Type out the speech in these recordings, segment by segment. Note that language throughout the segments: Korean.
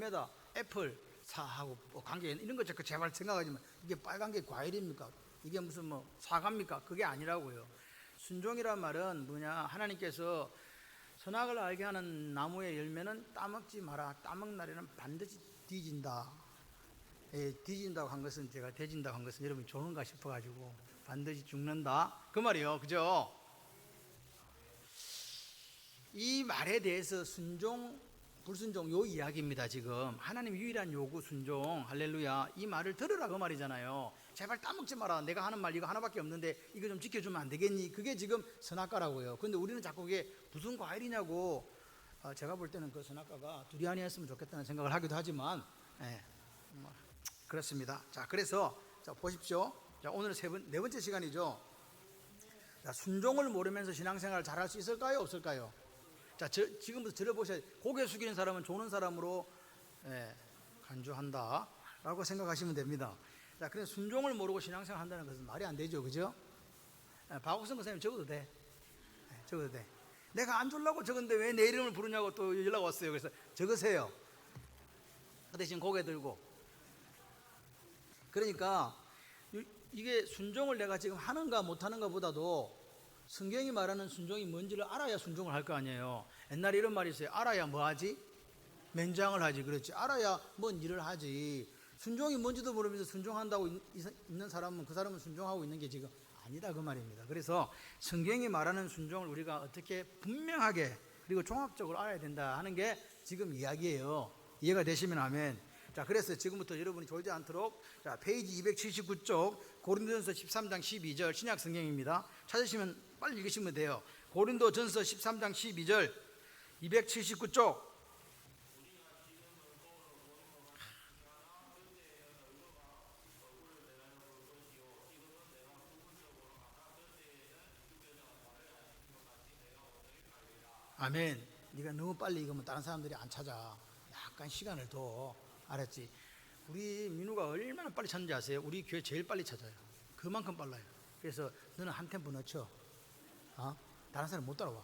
열매다, 애플 사하고 뭐 관계 이런 거 자꾸 제발 생각하지 마. 이게 빨간 게 과일입니까? 이게 무슨 뭐 사과입니까? 그게 아니라고요. 순종이란 말은 뭐냐, 하나님께서 선악을 알게 하는 나무의 열매는 따먹지 마라. 따먹는 날에는 반드시 뒤진다. 뒤진다고 한 것은, 제가 뒤진다고 한 것은 여러분이 좋은가 싶어가지고 반드시 죽는다 그 말이에요. 그죠? 이 말에 대해서 순종 불순종 요 이야기입니다. 지금 하나님 유일한 요구 순종, 할렐루야, 이 말을 들으라 그 말이잖아요. 제발 따먹지 마라. 내가 하는 말 이거 하나밖에 없는데 이거 좀 지켜주면 안 되겠니? 그게 지금 선악과라고요. 그런데 우리는 자꾸 그게 무슨 과일이냐고, 제가 볼 때는 그 선악과가 두리안이었으면 좋겠다는 생각을 하기도 하지만, 그렇습니다. 자, 그래서 자, 보십시오. 자, 오늘 네 번째 시간이죠. 자, 순종을 모르면서 신앙생활을 잘할 수 있을까요? 없을까요? 자, 지금부터 들어보셔야, 고개 숙이는 사람은 조는 사람으로 간주한다 라고 생각하시면 됩니다. 자, 그래서 순종을 모르고 신앙생활 한다는 것은 말이 안 되죠. 그죠? 박옥성 선생님 적어도 돼. 적어도 돼. 내가 안 주려고 적었는데 왜 내 이름을 부르냐고 또 연락 왔어요. 그래서 적으세요. 그 대신 고개 들고. 그러니까 이게 순종을 내가 지금 하는가 못하는가 보다도 성경이 말하는 순종이 뭔지를 알아야 순종을 할 거 아니에요. 옛날에 이런 말이 있어요. 알아야 뭐 하지? 맨장을 하지. 그렇지. 알아야 뭔 일을 하지. 순종이 뭔지도 모르면서 순종한다고 있는 사람은, 그 사람은 순종하고 있는 게 지금 아니다 그 말입니다. 그래서 성경이 말하는 순종을 우리가 어떻게 분명하게 그리고 종합적으로 알아야 된다 하는 게 지금 이야기예요. 이해가 되시면 아멘. 자, 그래서 지금부터 여러분이 졸지 않도록, 자, 페이지 279쪽 고린도전서 13장 12절 신약 성경입니다. 찾으시면 빨리 읽으시면 돼요. 고린도전서 13장 12절 279쪽. 아멘. 네가 너무 빨리 읽으면 다른 사람들이 안 찾아. 약간 시간을 더. 알았지? 우리 민우가 얼마나 빨리 찾는지 아세요? 우리 교회 제일 빨리 찾아요. 그만큼 빨라요. 그래서 너는 한 템포 늦춰. 다른 사람 못 따라와.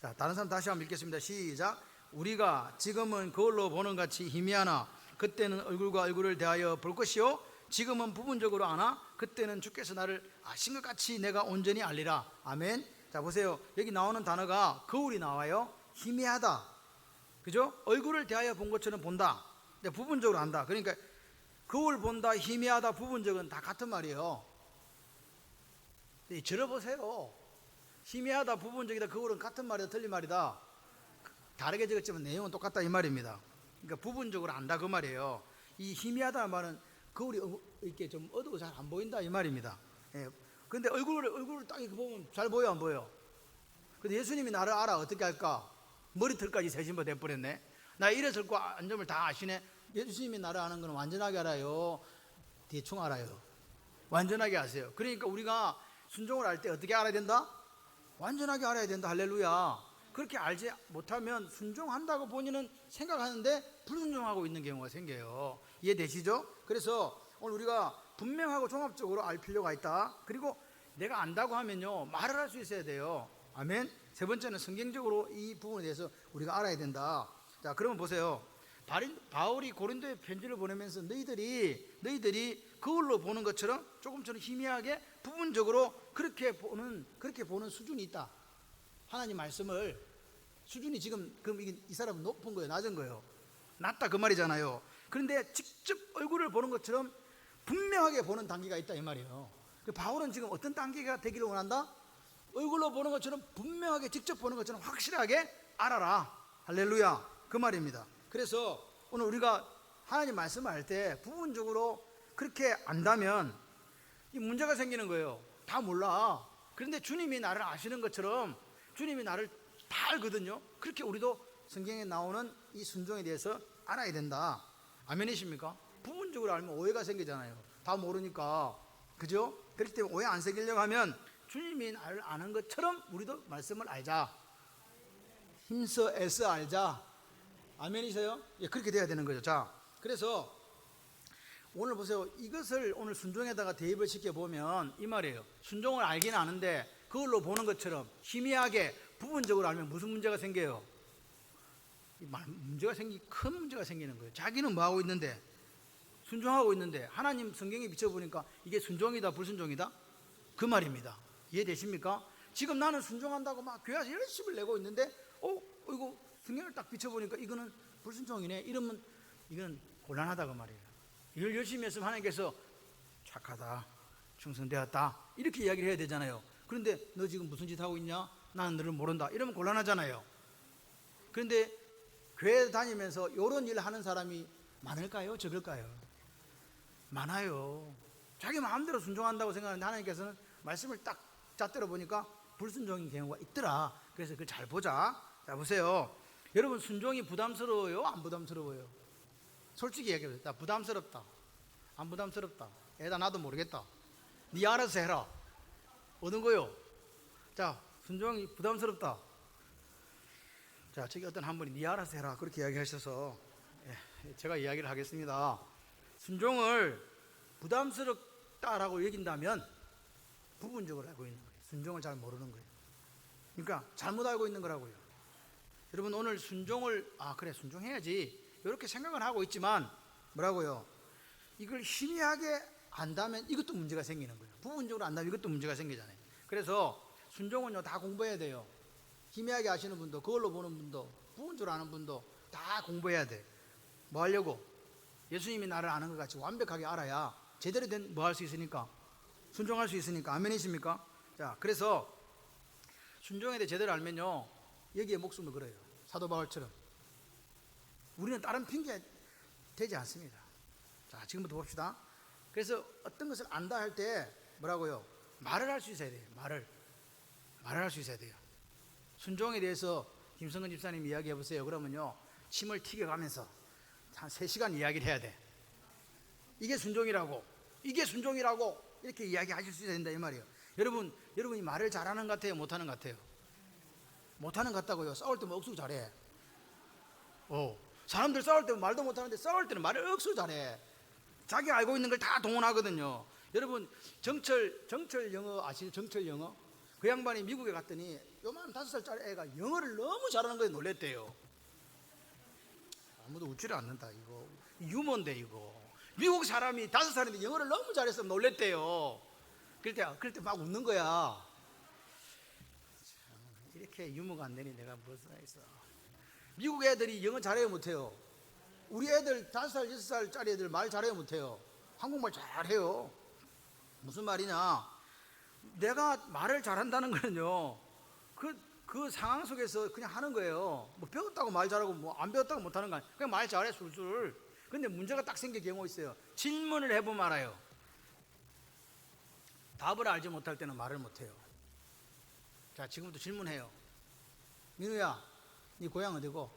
자, 다른 사람 다시 한번 읽겠습니다. 시작. 우리가 지금은 거울로 보는 같이 희미하나 그때는 얼굴과 얼굴을 대하여 볼 것이요 지금은 부분적으로 아나 그때는 주께서 나를 아신 것 같이 내가 온전히 알리라. 아멘. 자, 보세요. 여기 나오는 단어가 거울이 나와요. 희미하다. 그죠? 얼굴을 대하여 본 것처럼 본다. 근데 부분적으로 안다. 그러니까 거울 본다, 희미하다, 부분적은 다 같은 말이에요. 들어보세요. 희미하다, 부분적이다, 거울은 같은 말이다, 틀린 말이다. 다르게 적었지만 내용은 똑같다 이 말입니다. 그러니까 부분적으로 안다 그 말이에요. 이 희미하다는 말은 거울이 이렇게 좀 어두워 잘 안 보인다 이 말입니다. 근데 얼굴을 딱 이렇게 보면 잘 보여 안 보여? 근데 예수님이 나를 알아. 어떻게 할까? 머리털까지 세신바 돼버렸네. 나 일어설과 안점을 다 아시네. 예수님이 나를 아는 건 완전하게 알아요? 대충 알아요? 완전하게 아세요. 그러니까 우리가 순종을 할 때 어떻게 알아야 된다? 완전하게 알아야 된다. 할렐루야. 그렇게 알지 못하면 순종한다고 본인은 생각하는데 불순종하고 있는 경우가 생겨요. 이해되시죠? 그래서 오늘 우리가 분명하고 종합적으로 알 필요가 있다. 그리고 내가 안다고 하면요 말을 할 수 있어야 돼요. 아멘. 세 번째는 성경적으로 이 부분에 대해서 우리가 알아야 된다. 자, 그러면 보세요. 바울이 고린도에 편지를 보내면서 너희들이 거울로 보는 것처럼 조금처럼 희미하게 부분적으로 그렇게 보는 수준이 있다. 하나님 말씀을 수준이 지금 그럼 이 사람은 높은 거예요, 낮은 거예요? 낮다 그 말이잖아요. 그런데 직접 얼굴을 보는 것처럼 분명하게 보는 단계가 있다 이 말이에요. 바울은 지금 어떤 단계가 되기를 원한다? 얼굴로 보는 것처럼 분명하게 직접 보는 것처럼 확실하게 알아라. 할렐루야. 그 말입니다. 그래서 오늘 우리가 하나님 말씀을 할 때 부분적으로 그렇게 안다면 이 문제가 생기는 거예요. 다 몰라. 그런데 주님이 나를 아시는 것처럼 주님이 나를 다 알거든요. 그렇게 우리도 성경에 나오는 이 순종에 대해서 알아야 된다. 아멘이십니까? 부분적으로 알면 오해가 생기잖아요. 다 모르니까. 그죠? 그렇기 때문에 오해 안 생기려고 하면 주님이 나를 아는 것처럼 우리도 말씀을 알자. 힘써 애써 알자. 아멘이세요? 예, 그렇게 돼야 되는 거죠. 자, 그래서 오늘 보세요. 이것을 오늘 순종에다가 대입을 시켜보면 이 말이에요. 순종을 알긴 아는데 그걸로 보는 것처럼 희미하게 부분적으로 알면 무슨 문제가 생겨요? 큰 문제가 생기는 거예요. 자기는 뭐 하고 있는데, 순종하고 있는데, 하나님 성경에 비춰보니까 이게 순종이다 불순종이다 그 말입니다. 이해되십니까? 지금 나는 순종한다고 막 교회에서 열심히 내고 있는데 이거 성경을 딱 비춰보니까 이거는 불순종이네. 이러면 이건 곤란하다 그 말이에요. 일 열심히 했으면 하나님께서 착하다, 충성되었다 이렇게 이야기를 해야 되잖아요. 그런데 너 지금 무슨 짓 하고 있냐? 나는 너를 모른다 이러면 곤란하잖아요. 그런데 교회 다니면서 이런 일 하는 사람이 많을까요? 적을까요? 많아요. 자기 마음대로 순종한다고 생각하는데 하나님께서는 말씀을 딱 잣대로 보니까 불순종인 경우가 있더라. 그래서 그걸 잘 보자. 자 보세요. 여러분 순종이 부담스러워요? 안 부담스러워요? 솔직히 얘기해보세요. 부담스럽다. 안 부담스럽다. 애다 나도 모르겠다. 네 알아서 해라. 어느 거요? 자 순종이 부담스럽다. 자 저기 어떤 한 분이 네 알아서 해라 그렇게 이야기하셔서 제가 이야기를 하겠습니다. 순종을 부담스럽다라고 여긴다면 부분적으로 알고 있는 거예요. 순종을 잘 모르는 거예요. 그러니까 잘못 알고 있는 거라고요. 여러분 오늘 순종을 그래 순종해야지 이렇게 생각을 하고 있지만 뭐라고요? 이걸 희미하게 안다면 이것도 문제가 생기는 거예요. 부분적으로 안다면 이것도 문제가 생기잖아요. 그래서 순종은요 다 공부해야 돼요. 희미하게 아시는 분도 그걸로 보는 분도 부분적으로 아는 분도 다 공부해야 돼. 뭐 하려고? 예수님이 나를 아는 것 같이 완벽하게 알아야 제대로 된 뭐 할 수 있으니까 순종할 수 있으니까. 아멘이십니까? 자 그래서 순종에 대해 제대로 알면요 여기에 목숨을 걸어요. 사도 바울처럼. 우리는 다른 핑계 되지 않습니다. 자 지금부터 봅시다. 그래서 어떤 것을 안다 할 때 뭐라고요? 말을 할 수 있어야 돼요. 말을 할 수 있어야 돼요. 순종에 대해서 김성근 집사님 이야기해 보세요. 그러면요 침을 튀겨가면서 한 3시간 이야기를 해야 돼. 이게 순종이라고 이렇게 이야기하실 수 있어야 된다 이 말이에요. 여러분이 말을 잘하는 것 같아요? 못하는 것 같아요? 못하는 것 같다고요? 싸울 때면 억수 잘해. 사람들 싸울 때는 말도 못하는데 싸울 때는 말을 억수 잘해. 자기 알고 있는 걸 다 동원하거든요. 여러분 정철 영어 아시죠? 정철 영어? 그 양반이 미국에 갔더니 요만 5살짜리 애가 영어를 너무 잘하는 거에 놀랬대요. 아무도 웃지를 않는다. 이거 유머인데 이거. 미국 사람이 5살인데 영어를 너무 잘해서 놀랬대요. 그럴 때 막 웃는 거야. 이렇게 유머가 안 되니 내가 무슨 했어. 미국 애들이 영어 잘해요 못해요? 우리 애들 5살 6살짜리 애들 말 잘해요 못해요? 한국말 잘해요. 무슨 말이냐, 내가 말을 잘한다는 거는요 그 상황 속에서 그냥 하는 거예요. 뭐 배웠다고 말 잘하고 뭐 안 배웠다고 못하는 거 아니에요. 그냥 말 잘해 술술. 근데 문제가 딱 생길 경우 있어요. 질문을 해보면 알아요. 답을 알지 못할 때는 말을 못해요. 자 지금부터 질문해요. 민우야 네 고향 어디고?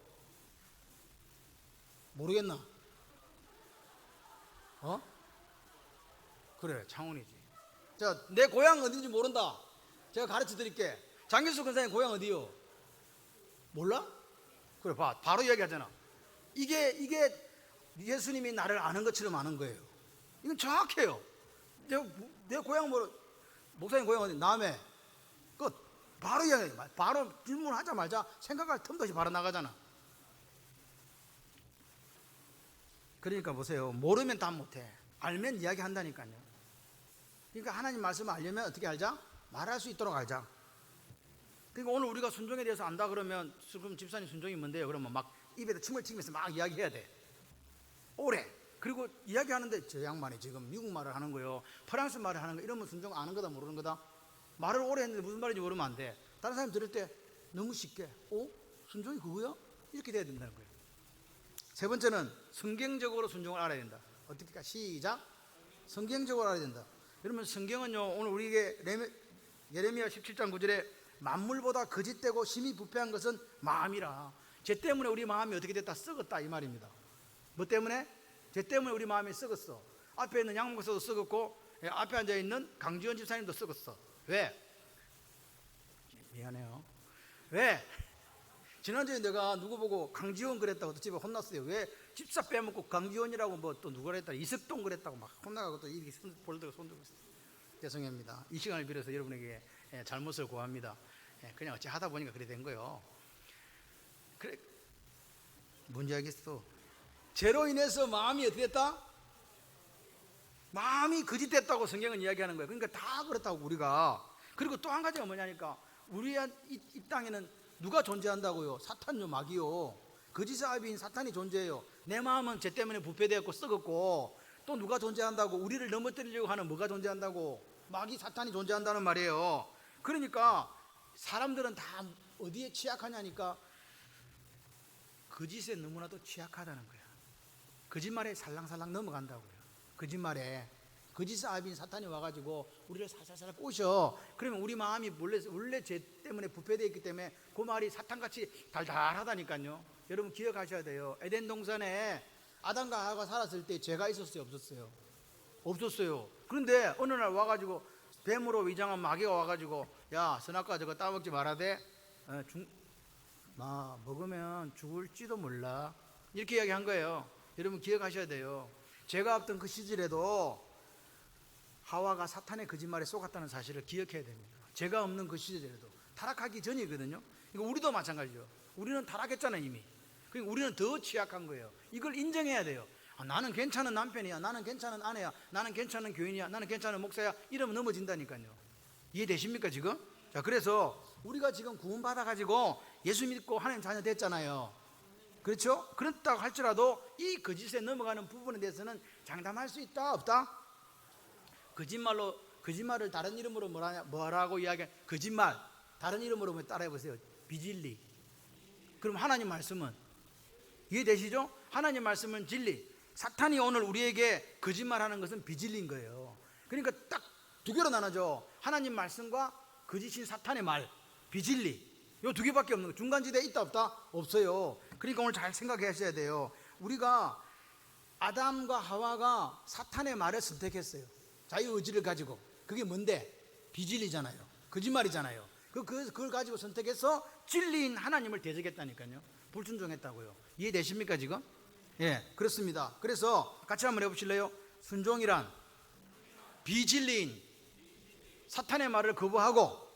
모르겠나? 그래 창원이지. 자 내 고향 어딘지 모른다. 제가 가르쳐 드릴게. 장길수 권사님 고향 어디요? 몰라? 그래 봐 바로 이야기하잖아. 이게 예수님이 나를 아는 것처럼 아는 거예요. 이건 정확해요. 내 고향 목사님 고향 어디? 남해. 끝. 바로 이야기해. 바로 질문하자마자 생각할 틈도 없이 바로 나가잖아. 그러니까 보세요. 모르면 답 못해. 알면 이야기한다니까요. 그러니까 하나님 말씀을 알려면 어떻게 알자? 말할 수 있도록 알자. 그러니까 오늘 우리가 순종에 대해서 안다 그러면 그럼 집사님 순종이 뭔데요? 그러면 막 입에다 침을 튀기면서 막 이야기해야 돼. 오래. 그리고 이야기하는데 저 양반이 지금 미국 말을 하는 거요, 프랑스 말을 하는 거, 이러면 순종 아는 거다 모르는 거다? 말을 오래 했는데 무슨 말인지 모르면 안 돼. 다른 사람이 들을 때 너무 쉽게 순종이 그거야? 이렇게 돼야 된다는 거예요. 세 번째는 성경적으로 순종을 알아야 된다. 어떻게 할까? 시작. 성경적으로 알아야 된다. 여러분 성경은요 오늘 우리에게 예레미야 17장 9절에 만물보다 거짓되고 심히 부패한 것은 마음이라. 죄 때문에 우리 마음이 어떻게 됐다? 썩었다 이 말입니다. 뭐 때문에? 죄 때문에 우리 마음이 썩었어. 앞에 있는 양 목사도 썩었고 앞에 앉아있는 강지원 집사님도 썩었어. 왜? 미안해요. 왜? 지난주에 내가 누구 보고 강지원 그랬다고 또 집에 혼났어요. 왜 집사 빼먹고 강지원이라고 뭐 또 누가 그랬다 이석동 그랬다고 막 혼나가고 또 이렇게 볼들고 손들고 있어요. 죄송합니다. 이 시간을 빌어서 여러분에게 잘못을 구합니다. 그냥 어찌 하다 보니까 그래 된 거예요. 그래, 뭔지 알겠어? 죄로 인해서 마음이 어떻게 됐다? 마음이 거짓됐다고 성경은 이야기하는 거예요. 그러니까 다 그렇다고 우리가. 그리고 또 한 가지가 뭐냐니까 우리 이 땅에는 누가 존재한다고요? 사탄요, 마귀요. 거짓의 아비인 사탄이 존재해요. 내 마음은 죄 때문에 부패되었고 썩었고, 또 누가 존재한다고? 우리를 넘어뜨리려고 하는 뭐가 존재한다고? 마귀 사탄이 존재한다는 말이에요. 그러니까 사람들은 다 어디에 취약하냐니까 거짓에 너무나도 취약하다는 거야. 거짓말에 살랑살랑 넘어간다고요. 거짓말에. 거짓의 아비인 사탄이 와가지고 우리를 살살살 꼬셔. 그러면 우리 마음이 원래 죄 때문에 부패되어 있기 때문에 그 말이 사탄같이 달달하다니까요. 여러분 기억하셔야 돼요. 에덴 동산에 아담과 하와가 살았을 때 죄가 있었어요, 없었어요? 없었어요. 그런데 어느 날 와가지고 뱀으로 위장한 마귀가 와가지고 야, 선악과 저거 따먹지 말아대. 먹으면 죽을지도 몰라. 이렇게 이야기한 거예요. 여러분 기억하셔야 돼요. 죄가 없던 그 시절에도 하와가 사탄의 거짓말에 속았다는 사실을 기억해야 됩니다. 죄가 없는 그 시절에도 타락하기 전이거든요. 이거 우리도 마찬가지죠. 우리는 타락했잖아요 이미. 그러니까 우리는 더 취약한 거예요. 이걸 인정해야 돼요. 나는 괜찮은 남편이야, 나는 괜찮은 아내야, 나는 괜찮은 교인이야, 나는 괜찮은 목사야, 이러면 넘어진다니까요. 이해되십니까 지금? 자, 그래서 우리가 지금 구원 받아가지고 예수 믿고 하나님 자녀 됐잖아요. 그렇죠? 그렇다고 할지라도 이 거짓에 넘어가는 부분에 대해서는 장담할 수 있다 없다? 거짓말을 다른 이름으로 뭐라고 이야기해? 거짓말 다른 이름으로 따라해 보세요. 비진리. 그럼 하나님 말씀은 이해되시죠? 하나님 말씀은 진리. 사탄이 오늘 우리에게 거짓말하는 것은 비진리인 거예요. 그러니까 딱 두 개로 나눠져. 하나님 말씀과 거짓인 사탄의 말, 비진리. 요 두 개밖에 없는 거예요. 중간지대에 있다 없다? 없어요. 그러니까 오늘 잘 생각하셔야 돼요. 우리가 아담과 하와가 사탄의 말을 선택했어요. 자유의지를 가지고. 그게 뭔데? 비진리잖아요. 거짓말이잖아요. 그걸 가지고 선택해서 진리인 하나님을 대적했다니까요. 불순종했다고요. 이해되십니까 지금? 예, 그렇습니다. 그래서 같이 한번 해보실래요? 순종이란 비진리인 사탄의 말을 거부하고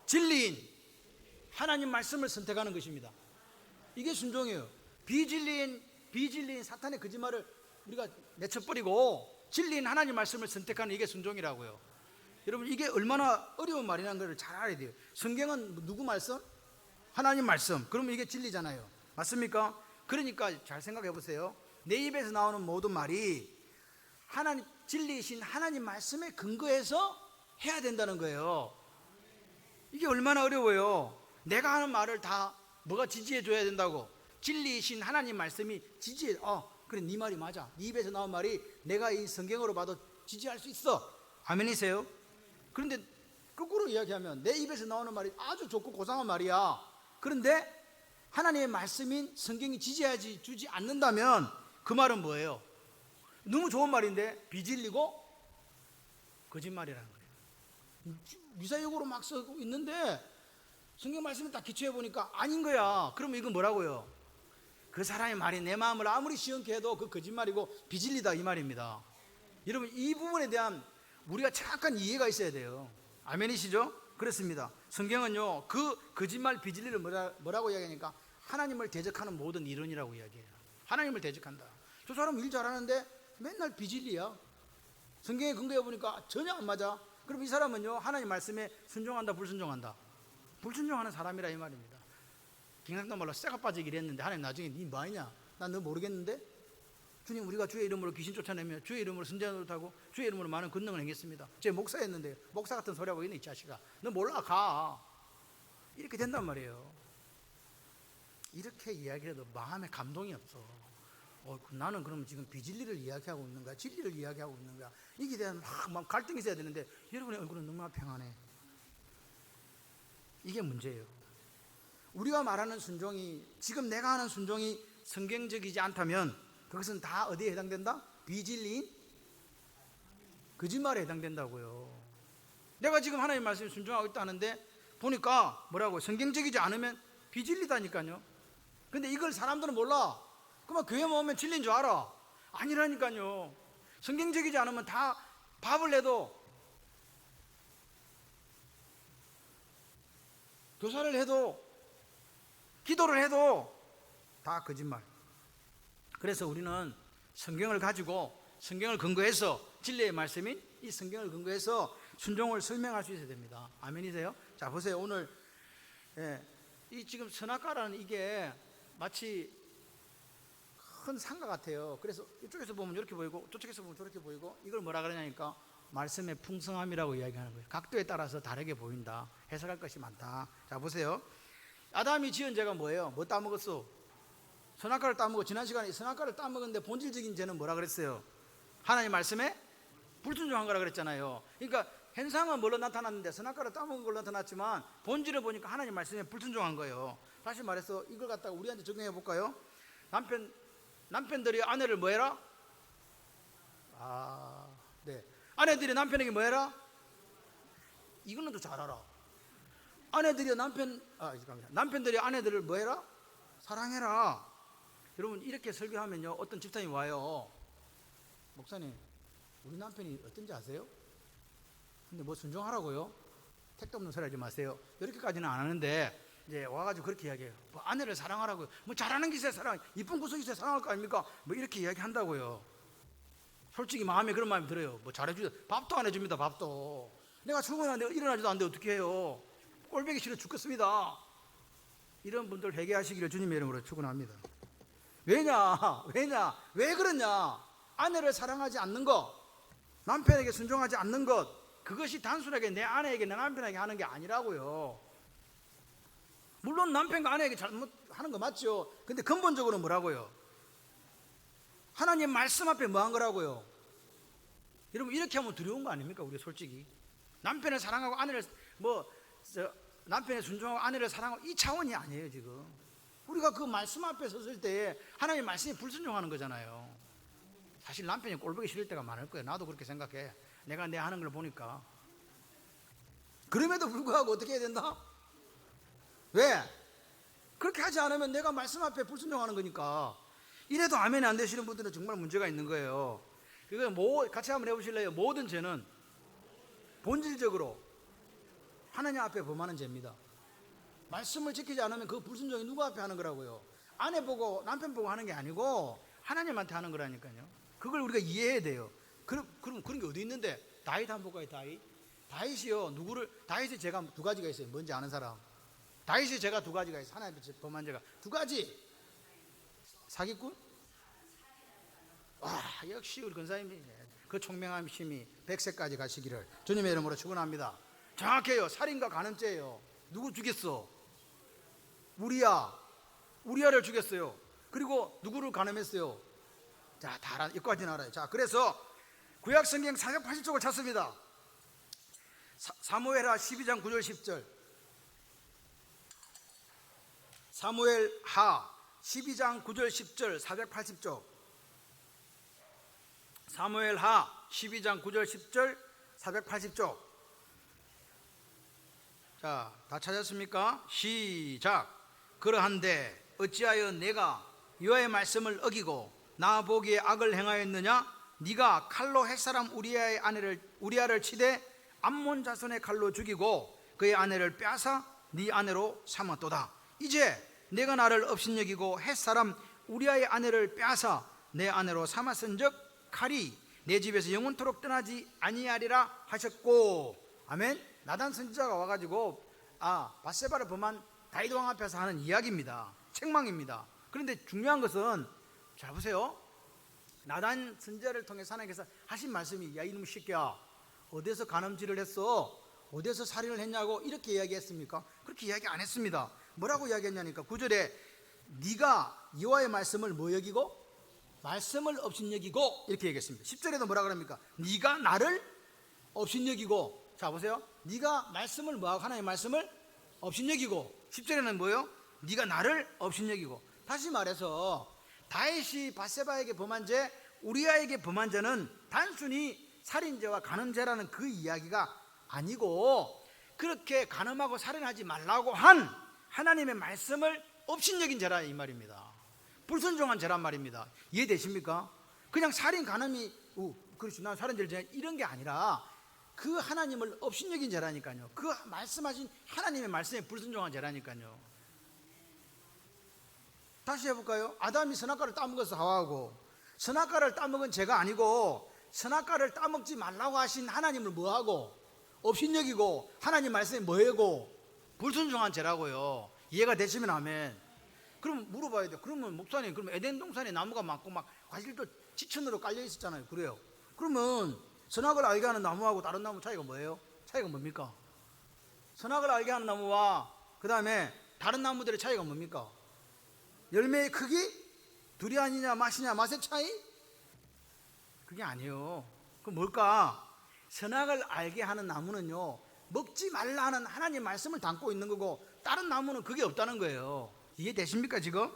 진리인 하나님 말씀을 선택하는 것입니다. 이게 순종이에요. 비진리인 사탄의 거짓말을 우리가 내쳐버리고 진리인 하나님 말씀을 선택하는 이게 순종이라고요. 여러분 이게 얼마나 어려운 말이라는 걸 잘 알아야 돼요. 성경은 누구 말씀? 하나님 말씀. 그러면 이게 진리잖아요. 맞습니까? 그러니까 잘 생각해 보세요. 내 입에서 나오는 모든 말이 하나님 진리이신 하나님 말씀에 근거해서 해야 된다는 거예요. 이게 얼마나 어려워요. 내가 하는 말을 다 뭐가 지지해 줘야 된다고? 진리이신 하나님 말씀이 지지해. 그래 네 말이 맞아. 네 입에서 나온 말이 내가 이 성경으로 봐도 지지할 수 있어. 아멘이세요? 그런데 거꾸로 이야기하면 내 입에서 나오는 말이 아주 좋고 고상한 말이야. 그런데 하나님의 말씀인 성경이 지지해 주지 않는다면 그 말은 뭐예요? 너무 좋은 말인데 비진리고 거짓말이라는 거예요. 미사역으로 막 쓰고 있는데 성경 말씀을 딱 기초해 보니까 아닌 거야. 그러면 이건 뭐라고요? 그 사람의 말이 내 마음을 아무리 시원케 해도 그 거짓말이고 비진리다 이 말입니다. 여러분 이 부분에 대한 우리가 정확한 이해가 있어야 돼요. 아멘이시죠? 그렇습니다. 성경은요 그 거짓말 비진리를 뭐라고 이야기하니까 하나님을 대적하는 모든 이론이라고 이야기해요. 하나님을 대적한다. 저 사람 일 잘하는데 맨날 비진리야. 성경에 근거해 보니까 전혀 안 맞아. 그럼 이 사람은요 하나님 말씀에 순종한다 불순종한다? 불순종하는 사람이라 이 말입니다. 경상도 말로 쇠가 빠지기를 했는데 하나님 나중에 네 뭐하냐? 난 너 모르겠는데? 주님 우리가 주의 이름으로 귀신 쫓아내며 주의 이름으로 선지자 하고 주의 이름으로 많은 권능을 행했습니다. 제 목사였는데 목사 같은 소리 하고 있네 이 자식아. 너 몰라 가. 이렇게 된단 말이에요. 이렇게 이야기해도 마음에 감동이 없어. 나는 그럼 지금 비진리를 이야기하고 있는 거야? 진리를 이야기하고 있는 거야? 이게 대한 막 갈등이 있어야 되는데 여러분의 얼굴은 너무나 평안해. 이게 문제예요. 우리가 말하는 순종이 지금 내가 하는 순종이 성경적이지 않다면 그것은 다 어디에 해당된다? 비진리인 거짓말에 해당된다고요. 내가 지금 하나님 말씀에 순종하고 있다는데 보니까 뭐라고 성경적이지 않으면 비진리다니까요. 근데 이걸 사람들은 몰라. 그만 교회 오면 진리인 줄 알아. 아니라니까요. 성경적이지 않으면 다 밥을 해도 교사를 해도 기도를 해도 다 거짓말. 그래서 우리는 성경을 가지고 성경을 근거해서 진리의 말씀인 이 성경을 근거해서 순종을 설명할 수 있어야 됩니다. 아멘이세요? 자, 보세요. 오늘 이 지금 선악과라는 이게 마치 큰 산과 같아요. 그래서 이쪽에서 보면 이렇게 보이고 저쪽에서 보면 저렇게 보이고, 이걸 뭐라 그러냐니까 말씀의 풍성함이라고 이야기하는 거예요. 각도에 따라서 다르게 보인다. 해석할 것이 많다. 자, 보세요. 아담이 지은 죄가 뭐예요? 뭐 따먹었어? 선악과를 따먹고, 지난 시간에 선악과를 따먹었는데 본질적인 죄는 뭐라 그랬어요? 하나님 말씀에 불순종한 거라 그랬잖아요. 그러니까 현상은 뭘로 나타났는데 선악과를 따먹은 걸로 나타났지만 본질을 보니까 하나님 말씀에 불순종한 거예요. 다시 말해서 이걸 갖다가 우리한테 적용해 볼까요? 남편들이 아내를 뭐 해라? 네. 아내들이 남편에게 뭐 해라? 이거는 또 잘 알아. 남편들이 아내들을 뭐 해라? 사랑해라. 여러분, 이렇게 설교하면요, 어떤 집사님이 와요. 목사님, 우리 남편이 어떤지 아세요? 근데 뭐 순종하라고요? 택도 없는 소리 하지 마세요. 이렇게까지는 안 하는데 이제 와가지고 그렇게 이야기해요. 뭐 아내를 사랑하라고요. 뭐 잘하는 기세 사랑, 이쁜 구석 기세 사랑할 거 아닙니까? 뭐 이렇게 이야기한다고요. 솔직히 마음에 그런 마음이 들어요. 뭐 잘해주죠. 밥도 안 해줍니다. 밥도. 내가 출근하는데 일어나지도 않는데 어떻게 해요? 꼴보기 싫어 죽겠습니다. 이런 분들 회개하시기를 주님의 이름으로 축원합니다. 왜냐? 왜 그러냐? 아내를 사랑하지 않는 것, 남편에게 순종하지 않는 것, 그것이 단순하게 내 아내에게, 내 남편에게 하는 게 아니라고요. 물론 남편과 아내에게 잘못하는 거 맞죠? 근데 근본적으로 뭐라고요? 하나님 말씀 앞에 뭐 한 거라고요? 여러분, 이렇게 하면 두려운 거 아닙니까? 우리 솔직히 남편을 사랑하고 남편에 순종하고 아내를 사랑하고 이 차원이 아니에요. 지금 우리가 그 말씀 앞에 섰을 때 하나님 말씀이 불순종하는 거잖아요. 사실 남편이 꼴보기 싫을 때가 많을 거예요. 나도 그렇게 생각해. 내가 내 하는 걸 보니까. 그럼에도 불구하고 어떻게 해야 된다? 왜? 그렇게 하지 않으면 내가 말씀 앞에 불순종하는 거니까. 이래도 아멘이 안 되시는 분들은 정말 문제가 있는 거예요. 그거 같이 한번 해보실래요? 모든 죄는 본질적으로 하나님 앞에 범하는 죄입니다. 말씀을 지키지 않으면 그 불순종이 누구 앞에 하는 거라고요? 아내 보고 남편 보고 하는 게 아니고 하나님한테 하는 거라니까요. 그걸 우리가 이해해야 돼요. 그럼 그런 게 어디 있는데? 다윗 한번 볼까요? 다윗이요, 다윗의 죄가 두 가지가 있어요. 뭔지 아는 사람? 다윗의 죄가 두 가지가 있어요. 하나님 범한 죄가 두 가지. 사기꾼? 와, 역시 우리 권사님이 그 총명함심이 100세까지 가시기를 주님의 이름으로 축원합니다. 정확해요. 살인과 간음죄예요. 누구 죽였어? 우리야를 죽였어요. 그리고 누구를 간음했어요? 자, 다 이거까지는 알아요. 자, 그래서 구약 성경 480쪽을 찾습니다. 사무엘하 12장 9절 10절. 사무엘하 12장 9절 10절 480쪽. 사무엘하 12장 9절 10절 480쪽. 자, 다 찾았습니까? 시작. 그러한데 어찌하여 내가 여호와의 말씀을 어기고 나 보기에 악을 행하였느냐? 네가 칼로 햇사람 우리아를 치되 암몬 자손의 칼로 죽이고 그의 아내를 빼앗아 네 아내로 삼았도다. 이제 내가 나를 업신여기고 햇사람 우리아의 아내를 빼앗아 내 아내로 삼았은즉 칼이 내 집에서 영원토록 떠나지 아니하리라 하셨고. 아멘. 나단 선지자가 와가지고 밧세바를 범한 다윗 왕 앞에서 하는 이야기입니다. 책망입니다. 그런데 중요한 것은 잘 보세요. 나단 선지자를 통해서 하나님께서 하신 말씀이, 야 이놈 새끼야, 어디서 간음질을 했어? 어디서 살인을 했냐고 이렇게 이야기했습니까? 그렇게 이야기 안 했습니다. 뭐라고 이야기했냐니까 9절에 네가 여호와의 말씀을 뭐 여기고? 말씀을 업신여기고 이렇게 얘기했습니다. 10절에도 뭐라 그럽니까? 네가 나를 업신여기고. 자 보세요. 네가 말씀을 뭐하고? 하나님의 말씀을 업신여기고. 10절에는 뭐예요? 네가 나를 업신여기고. 다시 말해서 다윗이 밧세바에게 범한 죄, 우리아에게 범한 죄는 단순히 살인죄와 간음죄라는 그 이야기가 아니고, 그렇게 간음하고 살인하지 말라고 한 하나님의 말씀을 업신여긴 죄라 이 말입니다. 불순종한 죄란 말입니다. 이해되십니까? 그냥 살인 간음이 그렇지 난 살인죄를 제 이런 게 아니라 그 하나님을 업신여긴 죄라니까요. 그 말씀하신 하나님의 말씀에 불순종한 죄라니까요. 다시 해볼까요? 아담이 선악과를 따먹어서 하와하고, 선악과를 따먹은 죄가 아니고 선악과를 따먹지 말라고 하신 하나님을 뭐하고? 업신여기고 하나님 말씀에 뭐하고? 불순종한 죄라고요. 이해가 되시면 아멘. 그럼 물어봐야 돼요. 그러면 목사님, 그럼 에덴 동산에 나무가 많고 막 과실도 지천으로 깔려 있었잖아요. 그래요. 그러면 선악을 알게 하는 나무하고 다른 나무 차이가 뭐예요? 차이가 뭡니까? 선악을 알게 하는 나무와 그 다음에 다른 나무들의 차이가 뭡니까? 열매의 크기? 두리안이냐 맛이냐 맛의 차이? 그게 아니에요. 그럼 뭘까? 선악을 알게 하는 나무는요, 먹지 말라 하는 하나님 말씀을 담고 있는 거고 다른 나무는 그게 없다는 거예요. 이해되십니까 지금?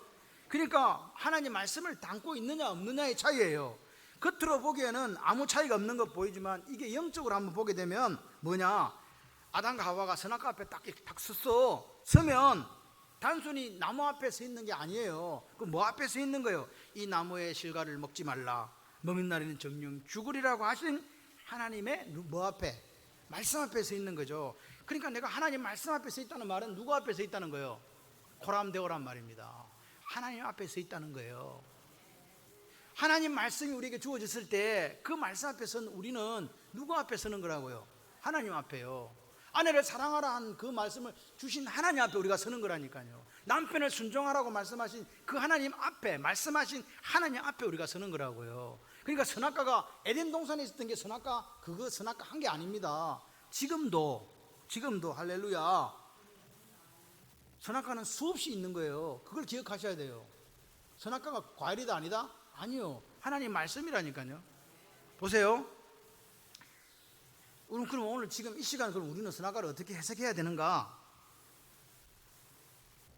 그러니까 하나님 말씀을 담고 있느냐 없느냐의 차이예요. 겉으로 보기에는 아무 차이가 없는 것 보이지만 이게 영적으로 한번 보게 되면 뭐냐, 아담과 하와가 선악과 앞에 딱 서면 단순히 나무 앞에 서 있는 게 아니에요. 그 뭐 앞에 서 있는 거예요? 이 나무의 실과를 먹지 말라, 먹는 날에는 정령 죽으리라고 하신 하나님의 뭐 앞에? 말씀 앞에 서 있는 거죠. 그러니까 내가 하나님 말씀 앞에 서 있다는 말은 누구 앞에 서 있다는 거예요? 고람되어란 말입니다. 하나님 앞에 서 있다는 거예요. 하나님 말씀이 우리에게 주어졌을 때 그 말씀 앞에 선 우리는 누구 앞에 서는 거라고요? 하나님 앞에요. 아내를 사랑하라 한 그 말씀을 주신 하나님 앞에 우리가 서는 거라니까요. 남편을 순종하라고 말씀하신 그 하나님 앞에, 말씀하신 하나님 앞에 우리가 서는 거라고요. 그러니까 선악과가 에덴 동산에 있었던 게 그거 선악과 한 게 아닙니다. 지금도 할렐루야, 선악과는 수없이 있는 거예요. 그걸 기억하셔야 돼요. 선악과가 과일이다 아니다? 아니요, 하나님 말씀이라니까요. 보세요. 그럼 오늘 지금 이 시간 그럼 우리는 선악과를 어떻게 해석해야 되는가?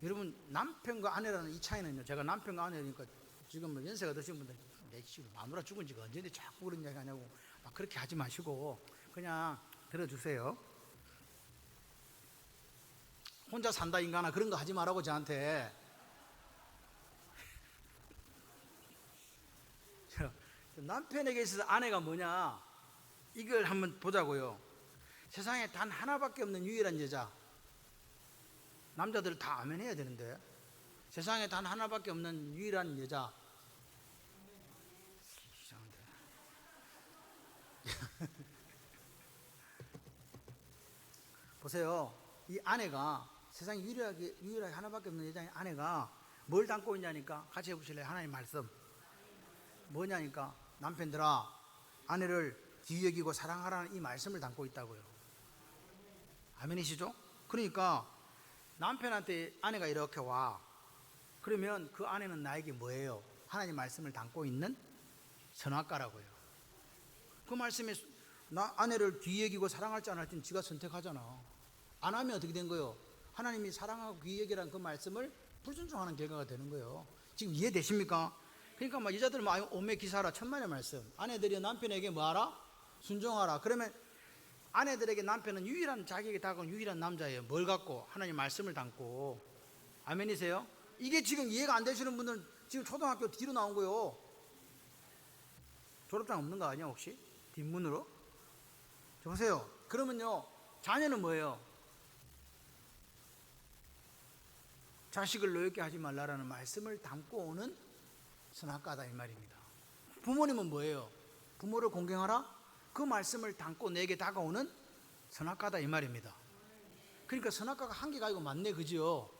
여러분, 남편과 아내라는 이 차이는요, 제가 남편과 아내니까 지금 뭐 연세가 드신 분들 내 지금 마누라 죽은 지가 언제인데 자꾸 그런 이야기 하냐고 막 그렇게 하지 마시고 그냥 들어주세요. 혼자 산다 인간아 그런 거 하지 말라고 저한테. 남편에게 있어서 아내가 뭐냐, 이걸 한번 보자고요. 세상에 단 하나밖에 없는 유일한 여자, 남자들 다 아멘 해야 되는데, 세상에 단 하나밖에 없는 유일한 여자, 이상한데. 보세요. 이 아내가 세상에 유일하게 하나밖에 없는 여자의 아내가 뭘 담고 있냐니까, 같이 해보실래요? 하나님 말씀 뭐냐니까, 남편들아 아내를 귀히 여기고 사랑하라는 이 말씀을 담고 있다고요. 아멘이시죠? 그러니까 남편한테 아내가 이렇게 와, 그러면 그 아내는 나에게 뭐예요? 하나님 말씀을 담고 있는 선악과라고요. 그 말씀에 나 아내를 귀히 여기고 사랑할지 안 할지는 지가 선택하잖아. 안 하면 어떻게 된 거예요? 하나님이 사랑하고 귀히 여기라는 그 말씀을 불순종하는 결과가 되는 거예요. 지금 이해되십니까? 그러니까 막 여자들 막 오매 기사라 천만의 말씀, 아내들이 남편에게 뭐하라? 순종하라. 그러면 아내들에게 남편은 유일한, 자기에게 다가온 유일한 남자예요. 뭘 갖고? 하나님 말씀을 담고. 아멘이세요? 이게 지금 이해가 안 되시는 분들은 지금 초등학교 뒤로 나온 거요. 졸업장 없는 거 아니야 혹시? 뒷문으로? 저 보세요. 그러면요, 자녀는 뭐예요? 자식을 노엽게 하지 말라라는 말씀을 담고 오는 선악과다 이 말입니다. 부모님은 뭐예요? 부모를 공경하라? 그 말씀을 담고 내게 다가오는 선악과다 이 말입니다. 그러니까 선악과가 한계가 아니고 많네, 그죠?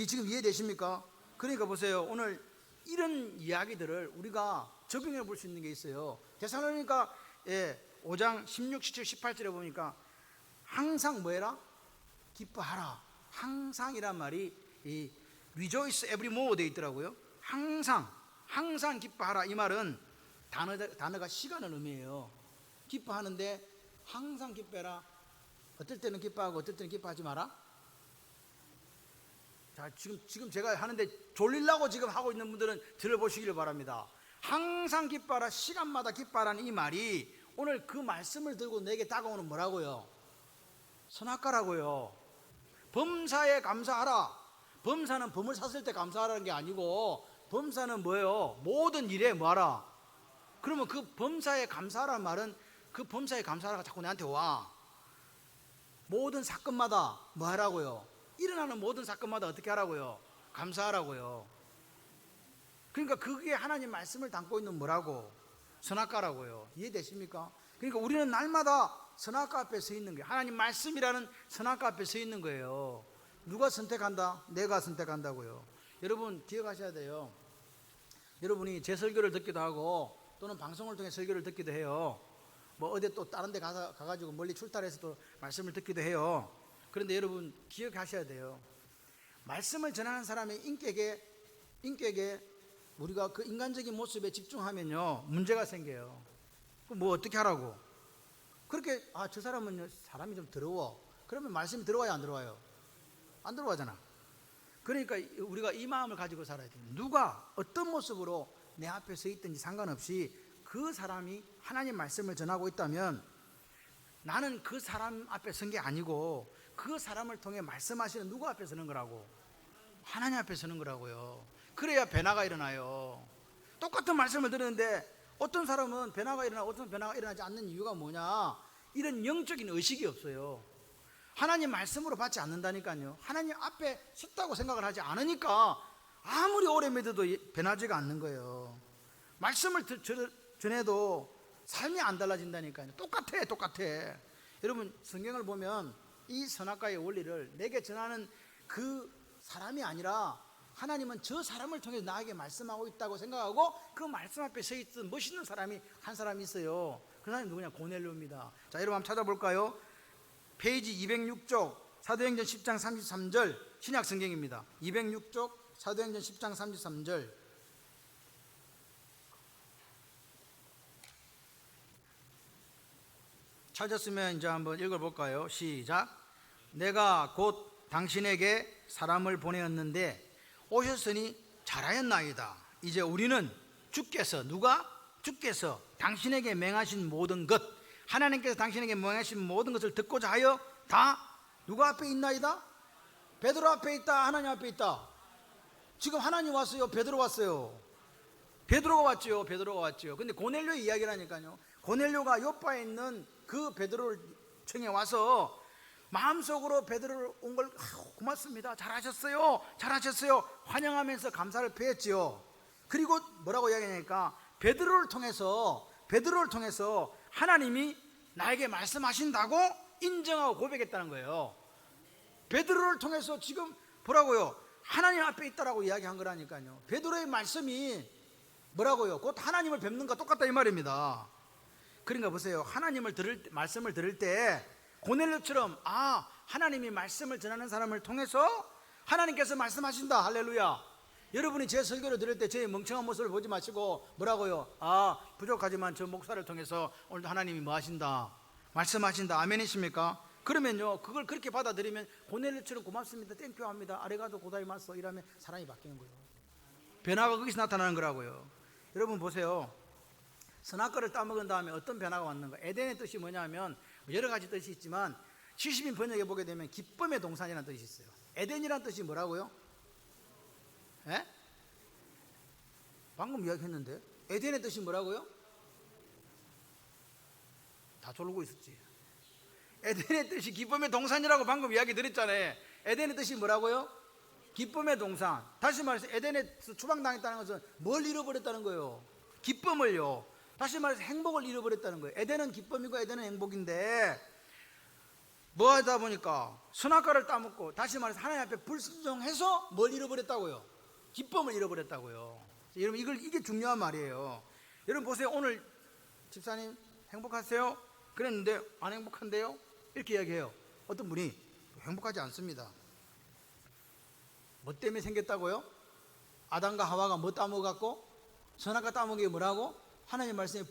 지금 이해되십니까? 그러니까 보세요. 오늘 이런 이야기들을 우리가 적용해 볼 수 있는 게 있어요. 데살로니가 5장 16, 17, 18절에 보니까 항상 뭐해라? 기뻐하라. 항상이란 말이 이 rejoice evermore 되어 있더라고요. 항상 기뻐하라. 이 말은 단어가 시간을 의미해요. 기뻐하는데 항상 기뻐해라. 어떨 때는 기뻐하고 어떨 때는 기뻐하지 마라. 자, 지금 제가 하는데 졸리려고 지금 하고 있는 분들은 들어보시기를 바랍니다. 항상 기뻐하라, 시간마다 기뻐하라는 이 말이 오늘 그 말씀을 들고 내게 다가오는 뭐라고요? 선악과라고요. 범사에 감사하라. 범사는 범을 샀을 때 감사하라는 게 아니고, 범사는 뭐예요? 모든 일에 뭐하라. 그러면 그 범사에 감사하라는 말은 그 범사에 감사하라가 자꾸 내한테 와. 모든 사건마다 뭐 하라고요? 일어나는 모든 사건마다 어떻게 하라고요? 감사하라고요. 그러니까 그게 하나님 말씀을 담고 있는 뭐라고? 선악과라고요. 이해되십니까? 그러니까 우리는 날마다 선악과 앞에 서 있는 거예요. 하나님 말씀이라는 선악과 앞에 서 있는 거예요. 누가 선택한다? 내가 선택한다고요. 여러분 기억하셔야 돼요. 여러분이 제 설교를 듣기도 하고 또는 방송을 통해 설교를 듣기도 해요. 뭐 어디 또 다른 데 가가지고 멀리 출타해서 또 말씀을 듣기도 해요. 그런데 여러분 기억하셔야 돼요. 말씀을 전하는 사람의 인격에 우리가 그 인간적인 모습에 집중하면요 문제가 생겨요. 뭐 어떻게 하라고? 그렇게 저 사람은 사람이 좀 더러워. 그러면 말씀이 들어와요 안 들어와요? 안 들어가잖아. 그러니까 우리가 이 마음을 가지고 살아야 돼요. 누가 어떤 모습으로 내 앞에 서 있든지 상관없이 그 사람이 하나님 말씀을 전하고 있다면 나는 그 사람 앞에 선 게 아니고 그 사람을 통해 말씀하시는 누구 앞에 서는 거라고? 하나님 앞에 서는 거라고요. 그래야 변화가 일어나요. 똑같은 말씀을 들었는데 어떤 사람은 변화가 일어나고 어떤 변화가 일어나지 않는 이유가 뭐냐? 이런 영적인 의식이 없어요. 하나님 말씀으로 받지 않는다니까요. 하나님 앞에 섰다고 생각을 하지 않으니까 아무리 오래 믿어도 변하지가 않는 거예요. 말씀을 전해도 삶이 안 달라진다니까요. 똑같아. 여러분 성경을 보면 이 선악과의 원리를 내게 전하는 그 사람이 아니라 하나님은 저 사람을 통해 나에게 말씀하고 있다고 생각하고 그 말씀 앞에 서 있던 멋있는 사람이 한 사람이 있어요. 그 사람이 누구냐? 고넬료입니다. 자, 여러분 한번 찾아볼까요? 페이지 206쪽 사도행전 10장 33절 신약 성경입니다. 206쪽 사도행전 10장 33절. 찾았으면 이제 한번 읽어볼까요? 시작. 내가 곧 당신에게 사람을 보내었는데 오셨으니 잘하였나이다. 이제 우리는 주께서 주께서 당신에게 맹하신 모든 것, 하나님께서 당신에게 맹하신 모든 것을 듣고자 하여 다 누가 앞에 있나이다? 베드로 앞에 있다. 하나님 앞에 있다. 지금 하나님 왔어요? 베드로 왔어요? 베드로가 왔죠. 근데 고넬료의 이야기라니까요. 고넬료가 요파에 있는 그 베드로를 청해 와서 마음속으로 베드로를 온 걸 고맙습니다. 잘하셨어요. 환영하면서 감사를 표했지요. 그리고 뭐라고 이야기하니까 베드로를 통해서 하나님이 나에게 말씀하신다고 인정하고 고백했다는 거예요. 베드로를 통해서 지금 뭐라고요? 하나님 앞에 있다라고 이야기한 거라니까요. 베드로의 말씀이 뭐라고요? 곧 하나님을 뵙는가 똑같다 이 말입니다. 그러니까 보세요. 말씀을 들을 때 고넬료처럼 하나님이 말씀을 전하는 사람을 통해서 하나님께서 말씀하신다. 할렐루야. 여러분이 제 설교를 들을 때 제 멍청한 모습을 보지 마시고 뭐라고요? 부족하지만 저 목사를 통해서 오늘도 하나님이 뭐 하신다? 말씀하신다. 아멘이십니까? 그러면요 그걸 그렇게 받아들이면 고넬료처럼 고맙습니다. 땡큐합니다. 아레가도 고다이마스 이러면 사람이 바뀌는 거예요. 변화가 거기서 나타나는 거라고요. 여러분 보세요. 선악과를 따먹은 다음에 어떤 변화가 왔는가? 에덴의 뜻이 뭐냐면 여러 가지 뜻이 있지만 70인 번역에 보게 되면 기쁨의 동산이라는 뜻이 있어요. 에덴이라는 뜻이 뭐라고요? 예? 방금 이야기했는데 에덴의 뜻이 뭐라고요? 다 졸고 있었지. 에덴의 뜻이 기쁨의 동산이라고 방금 이야기 드렸잖아요. 에덴의 뜻이 뭐라고요? 기쁨의 동산. 다시 말해서 에덴에서 추방당했다는 것은 뭘 잃어버렸다는 거예요? 기쁨을요. 다시 말해서 행복을 잃어버렸다는 거예요. 에덴은 기쁨이고 에덴은 행복인데 뭐 하다 보니까 선악과를 따먹고 다시 말해서 하나님 앞에 불순종해서 뭘 잃어버렸다고요? 기쁨을 잃어버렸다고요. 여러분 이게 중요한 말이에요. 여러분 보세요. 오늘 집사님 행복하세요? 그랬는데 안 행복한데요? 이렇게 이야기해요. 어떤 분이 행복하지 않습니다. 뭐 때문에 생겼다고요? 아담과 하와가 뭐 따먹었고 선악과 따먹은 게 뭐라고? 하나님 말씀에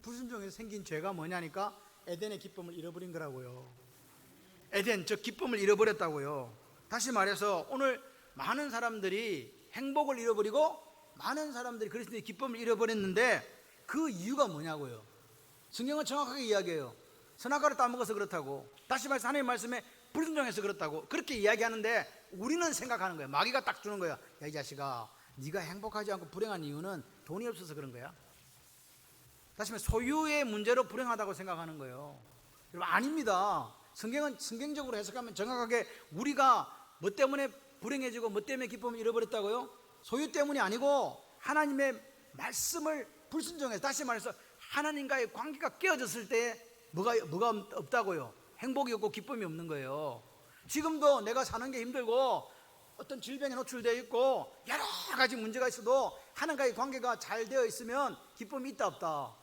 불순종해서 생긴 죄가 뭐냐니까 에덴의 기쁨을 잃어버린 거라고요. 에덴 저 기쁨을 잃어버렸다고요. 다시 말해서 오늘 많은 사람들이 행복을 잃어버리고 많은 사람들이 그리스도의 기쁨을 잃어버렸는데 그 이유가 뭐냐고요. 성경은 정확하게 이야기해요. 선악과를 따먹어서 그렇다고. 다시 말해서 하나님 말씀에 불순종해서 그렇다고 그렇게 이야기하는데 우리는 생각하는 거예요. 마귀가 딱 주는 거야. 야 이 자식아, 네가 행복하지 않고 불행한 이유는 돈이 없어서 그런 거야. 다시 말해 소유의 문제로 불행하다고 생각하는 거예요. 여러분 아닙니다. 성경은 성경적으로 해석하면 정확하게 우리가 뭐 때문에 불행해지고 뭐 때문에 기쁨을 잃어버렸다고요? 소유 때문이 아니고 하나님의 말씀을 불순종해서, 다시 말해서 하나님과의 관계가 깨어졌을 때 뭐가 없다고요? 행복이 없고 기쁨이 없는 거예요. 지금도 내가 사는 게 힘들고 어떤 질병에 노출되어 있고 여러 가지 문제가 있어도 하나님과의 관계가 잘 되어 있으면 기쁨이 있다 없다?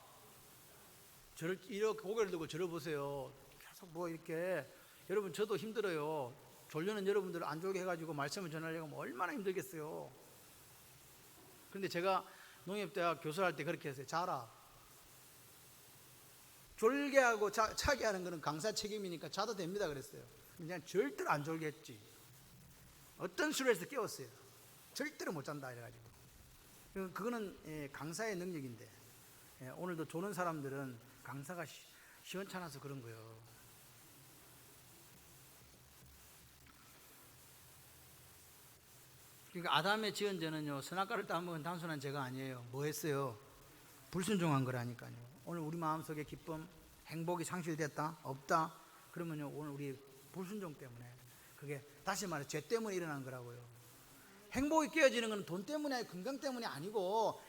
저를 이렇게 고개를 들고 저를 보세요. 계속 뭐 이렇게, 여러분 저도 힘들어요. 졸려는 여러분들을 안 졸게 해가지고 말씀을 전하려고 하면 얼마나 힘들겠어요. 그런데 제가 농협대학 교수할 때 그렇게 했어요. 자라. 졸게 하고 자게 하는 거는 강사 책임이니까 자도 됩니다 그랬어요. 그냥 절대로 안 졸게 했지. 어떤 수로 해서 깨웠어요. 절대로 못 잔다 이래가지고. 그거는 강사의 능력인데, 오늘도 조는 사람들은 강사가 시원찮아서 그런 거예요. 그러니까 아담의 지은 죄는요, 선악과를 따먹은 단순한 죄가 아니에요. 뭐 했어요? 불순종한 거라니까요. 오늘 우리 마음속에 기쁨, 행복이 상실됐다? 없다? 그러면요, 오늘 우리 불순종 때문에, 그게 다시 말해 죄 때문에 일어난 거라고요. 행복이 깨어지는 건 돈 때문이 아니고 건강 때문이 아니고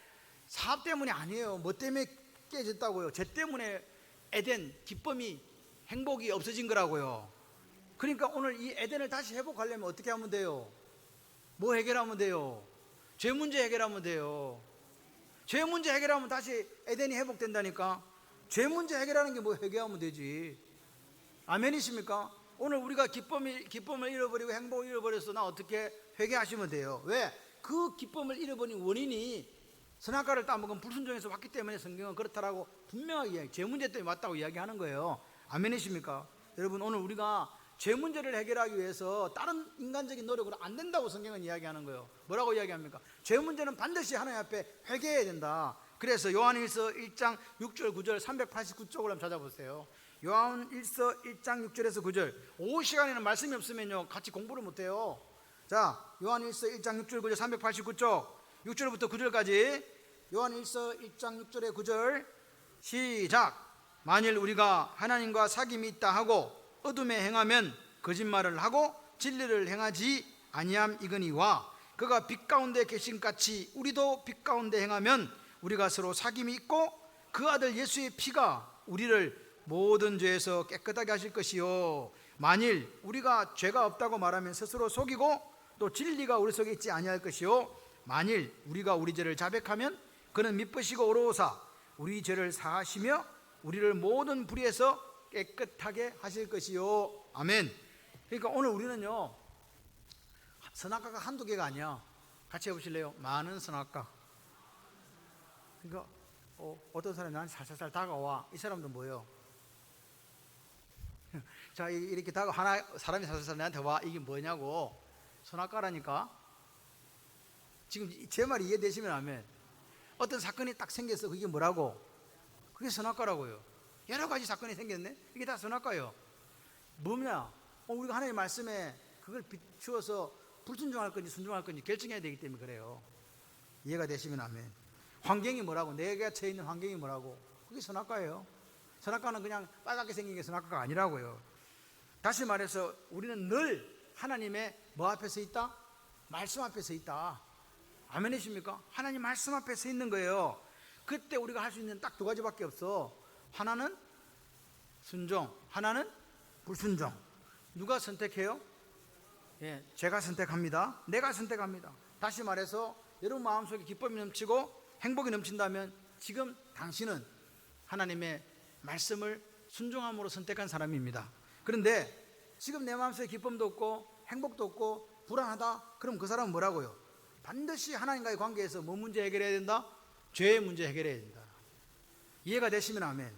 사업 때문이 아니에요. 뭐 때문에 깨졌다고요? 죄 때문에 에덴 기쁨이, 행복이 없어진 거라고요. 그러니까 오늘 이 에덴을 다시 회복하려면 어떻게 하면 돼요? 뭐 해결하면 돼요? 죄 문제 해결하면 돼요. 죄 문제 해결하면 다시 에덴이 회복된다니까. 죄 문제 해결하는 게 뭐 해결하면 되지. 아멘이십니까? 오늘 우리가 기쁨을 잃어버리고 행복을 잃어버려서 나 어떻게 회개하시면 돼요. 왜? 그 기쁨을 잃어버린 원인이 선악과를 따먹은 불순종에서 왔기 때문에 성경은 그렇다라고 분명하게 이야기, 죄 문제 때문에 왔다고 이야기하는 거예요. 아멘이십니까? 여러분, 오늘 우리가 죄 문제를 해결하기 위해서 다른 인간적인 노력으로 안 된다고 성경은 이야기하는 거예요. 뭐라고 이야기합니까? 죄 문제는 반드시 하나님 앞에 회개해야 된다. 그래서 요한일서 1장 6절 9절 389쪽을 한번 찾아보세요. 요한일서 1장 6절에서 9절. 오후 시간에는 말씀이 없으면요 같이 공부를 못해요. 자, 요한일서 1장 6절 9절 389쪽 6절부터 9절까지. 요한일서 1장 6절에 9절 시작. 만일 우리가 하나님과 사귐이 있다 하고 어둠에 행하면 거짓말을 하고 진리를 행하지 아니함이거니와 그가 빛 가운데 계신 같이 우리도 빛 가운데 행하면 우리가 서로 사귐이 있고 그 아들 예수의 피가 우리를 모든 죄에서 깨끗하게 하실 것이요 만일 우리가 죄가 없다고 말하면 스스로 속이고 또 진리가 우리 속에 있지 아니할 것이요 만일 우리가 우리 죄를 자백하면 그는 미쁘시고 의로우사 우리 죄를 사하시며 우리를 모든 불의에서 깨끗하게 하실 것이요 아멘. 그러니까 오늘 우리는요 선악과가 한두 개가 아니야. 같이 해보실래요? 많은 선악과. 그러니까 어떤 사람이 나한테 살살살 다가와. 이 사람도 뭐예요? 자, 이렇게 하나 사람이 살살살 나한테 와. 이게 뭐냐고. 선악과라니까. 지금 제 말이 이해되시면 아멘. 어떤 사건이 딱 생겼어. 그게 뭐라고? 그게 선악과라고요. 여러 가지 사건이 생겼네. 이게 다 선악과예요. 뭐냐? 우리가 하나님의 말씀에 그걸 비추어서 불순종할 건지 순종할 건지 결정해야 되기 때문에 그래요. 이해가 되시면 아멘. 환경이 뭐라고? 내가 처해 있는 환경이 뭐라고? 그게 선악과예요. 선악과는 그냥 빨갛게 생긴 게 선악과가 아니라고요. 다시 말해서 우리는 늘 하나님의 뭐 앞에 서 있다? 말씀 앞에 서 있다. 아멘이십니까? 하나님 말씀 앞에 서 있는 거예요. 그때 우리가 할 수 있는 딱 두 가지밖에 없어. 하나는 순종, 하나는 불순종. 누가 선택해요? 예, 제가 선택합니다. 내가 선택합니다. 다시 말해서 여러분 마음속에 기쁨이 넘치고 행복이 넘친다면 지금 당신은 하나님의 말씀을 순종함으로 선택한 사람입니다. 그런데 지금 내 마음속에 기쁨도 없고 행복도 없고 불안하다? 그럼 그 사람은 뭐라고요? 반드시 하나님과의 관계에서 뭐 문제 해결해야 된다? 죄의 문제 해결해야 된다. 이해가 되시면 아멘.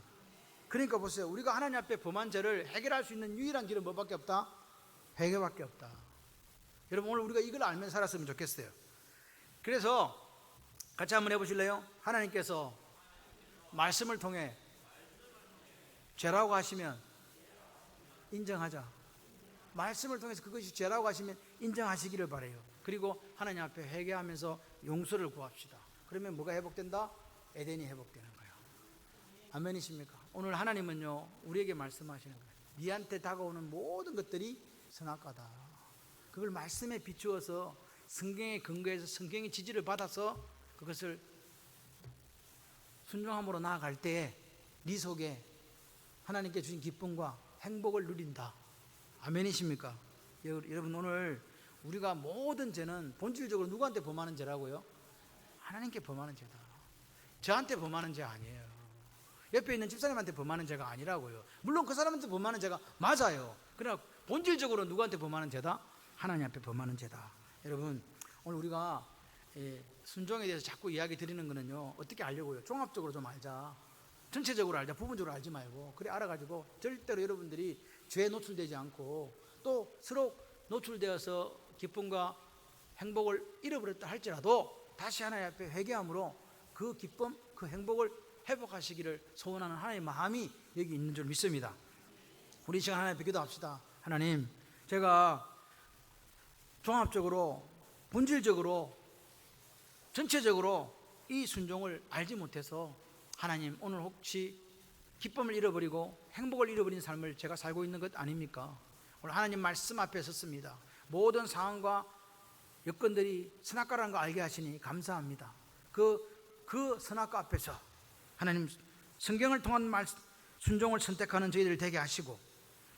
그러니까 보세요. 우리가 하나님 앞에 범한 죄를 해결할 수 있는 유일한 길은 뭐밖에 없다? 회개밖에 없다. 여러분 오늘 우리가 이걸 알면 살았으면 좋겠어요. 그래서 같이 한번 해보실래요? 하나님께서 말씀을 통해 죄라고 하시면 인정하자. 말씀을 통해서 그것이 죄라고 하시면 인정하시기를 바라요. 그리고 하나님 앞에 회개하면서 용서를 구합시다. 그러면 뭐가 회복된다? 에덴이 회복되는 거예요. 아멘이십니까? 오늘 하나님은요 우리에게 말씀하시는 거예요. 네한테 다가오는 모든 것들이 선악과다. 그걸 말씀에 비추어서 성경에 근거해서 성경의 지지를 받아서 그것을 순종함으로 나아갈 때에 네 속에 하나님께 주신 기쁨과 행복을 누린다. 아멘이십니까? 여러분, 오늘 우리가 모든 죄는 본질적으로 누구한테 범하는 죄라고요? 하나님께 범하는 죄다. 저한테 범하는 죄 아니에요. 옆에 있는 집사님한테 범하는 죄가 아니라고요. 물론 그 사람한테 범하는 죄가 맞아요. 그러나 본질적으로 누구한테 범하는 죄다? 하나님 앞에 범하는 죄다. 여러분, 오늘 우리가 순종에 대해서 자꾸 이야기 드리는 거는요, 어떻게 알려고요? 종합적으로 좀 알자. 전체적으로 알자. 부분적으로 알지 말고. 그래 알아가지고 절대로 여러분들이 죄에 노출되지 않고 또 서로 노출되어서 기쁨과 행복을 잃어버렸다 할지라도 다시 하나님 앞에 회개함으로 그 기쁨, 그 행복을 회복하시기를 소원하는 하나님의 마음이 여기 있는 줄 믿습니다. 우리 이 시간 하나님 앞에 기도합시다. 하나님, 제가 종합적으로, 본질적으로, 전체적으로 이 순종을 알지 못해서 하나님, 오늘 혹시 기쁨을 잃어버리고 행복을 잃어버린 삶을 제가 살고 있는 것 아닙니까? 오늘 하나님 말씀 앞에 섰습니다. 모든 상황과 여건들이 선악과라는 거 알게 하시니 감사합니다. 그 선악과 앞에서 하나님 성경을 통한 순종을 선택하는 저희들 되게 하시고,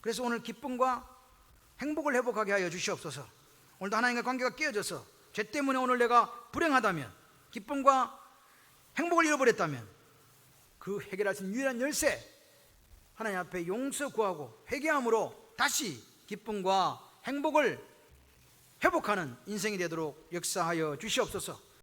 그래서 오늘 기쁨과 행복을 회복하게 하여 주시옵소서. 오늘도 하나님과 관계가 깨어져서 죄 때문에 오늘 내가 불행하다면, 기쁨과 행복을 잃어버렸다면 그 해결할 수 있는 유일한 열쇠, 하나님 앞에 용서 구하고 회개함으로 다시 기쁨과 행복을 회복하는 인생이 되도록 역사하여 주시옵소서.